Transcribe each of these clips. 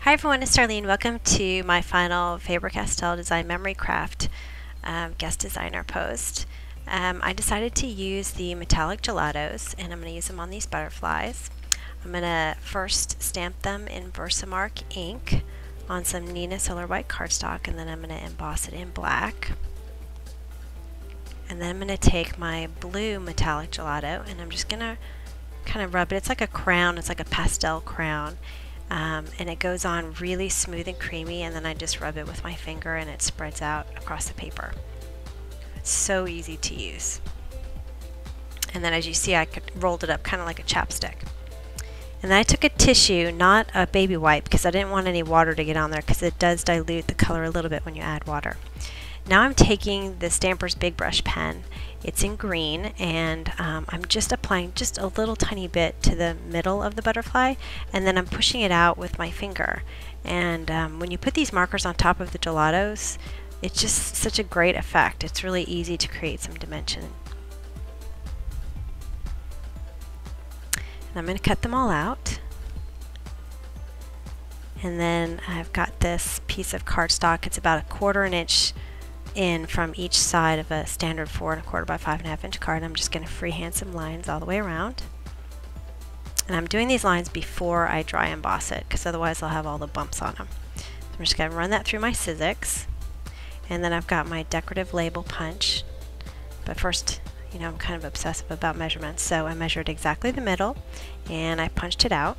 Hi everyone, it's Darlene. Welcome to my final Faber-Castell Design Memory Craft guest designer post. I decided to use the metallic gelatos, and I'm going to use them on these butterflies. I'm going to first stamp them in Versamark ink on some Neenah Solar White cardstock, and then I'm going to emboss it in black. And then I'm going to take my blue metallic gelato and I'm just going to kind of rub it. It's like a crown, it's like a pastel crown. And it goes on really smooth and creamy, and then I just rub it with my finger and it spreads out across the paper. It's so easy to use. And then as you see, I rolled it up kind of like a chapstick. And then I took a tissue, not a baby wipe, because I didn't want any water to get on there because it does dilute the color a little bit when you add water. Now I'm taking the Stampers Big Brush pen. It's in green, and I'm just applying just a little tiny bit to the middle of the butterfly, and then I'm pushing it out with my finger. And when you put these markers on top of the gelatos, it's just such a great effect. It's really easy to create some dimension. And I'm going to cut them all out. And then I've got this piece of cardstock. It's about 1/4 inch in from each side of a standard 4 1/4 by 5 1/2 inch card. I'm just going to freehand some lines all the way around. And I'm doing these lines before I dry emboss it, because otherwise I'll have all the bumps on them. So I'm just going to run that through my Sizzix. And then I've got my decorative label punch. But first, you know, I'm kind of obsessive about measurements, so I measured exactly the middle and I punched it out.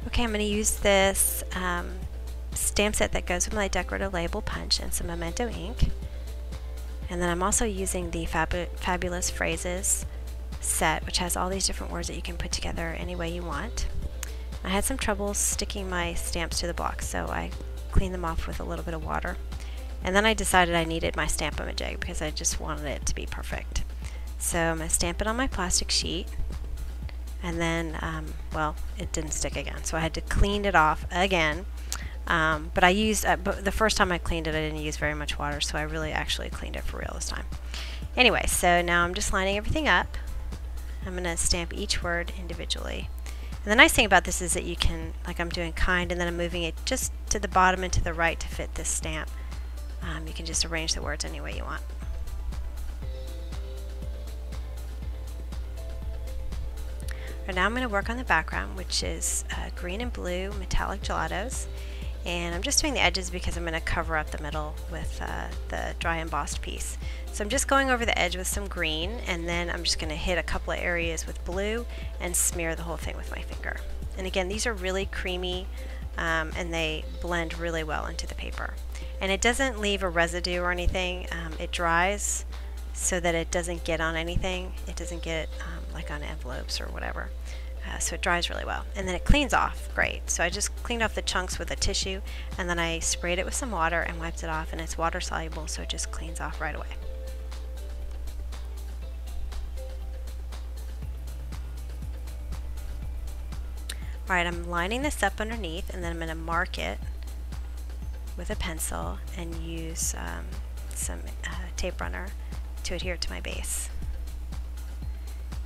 Okay, I'm going to use this stamp set that goes with my decorative label punch and some Memento ink. And then I'm also using the Fabulous Phrases set, which has all these different words that you can put together any way you want. I had some trouble sticking my stamps to the block, so I cleaned them off with a little bit of water. And then I decided I needed my Stamp-A-Majig because I just wanted it to be perfect. So I'm going to stamp it on my plastic sheet. And then, well, it didn't stick again, so I had to clean it off again. But I used, the first time I cleaned it, I didn't use very much water, so I really actually cleaned it for real this time. Anyway, so now I'm just lining everything up. I'm going to stamp each word individually. And the nice thing about this is that you can, like I'm doing kind, and then I'm moving it just to the bottom and to the right to fit this stamp. You can just arrange the words any way you want. Right, now I'm going to work on the background, which is green and blue metallic gelatos. And I'm just doing the edges because I'm going to cover up the middle with the dry embossed piece. So I'm just going over the edge with some green, and then I'm just going to hit a couple of areas with blue and smear the whole thing with my finger. And again, these are really creamy and they blend really well into the paper. And it doesn't leave a residue or anything. It dries so that it doesn't get on anything. It doesn't get like on envelopes or whatever. So it dries really well. And then it cleans off great. So I just cleaned off the chunks with a tissue, and then I sprayed it with some water and wiped it off, and it's water soluble, so it just cleans off right away. Alright, I'm lining this up underneath, and then I'm going to mark it with a pencil and use some tape runner to adhere to my base.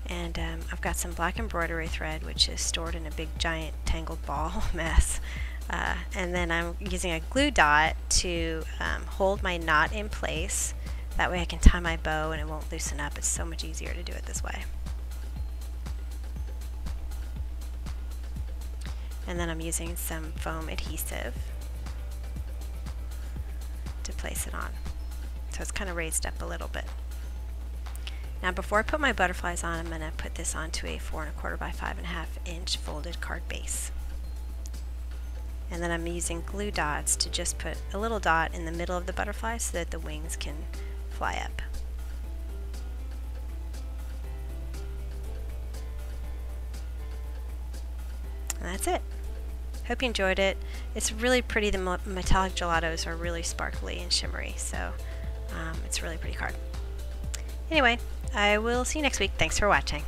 And I've got some black embroidery thread, which is stored in a big giant tangled ball mess. And then I'm using a glue dot to hold my knot in place. That way I can tie my bow and it won't loosen up. It's so much easier to do it this way. And then I'm using some foam adhesive to place it on. So it's kind of raised up a little bit. Now before I put my butterflies on, I'm going to put this onto a 4 1/4 by 5 1/2 inch folded card base. And then I'm using glue dots to just put a little dot in the middle of the butterfly so that the wings can fly up. And that's it. Hope you enjoyed it. It's really pretty. The metallic gelatos are really sparkly and shimmery, so it's a really pretty card. Anyway, I will see you next week. Thanks for watching.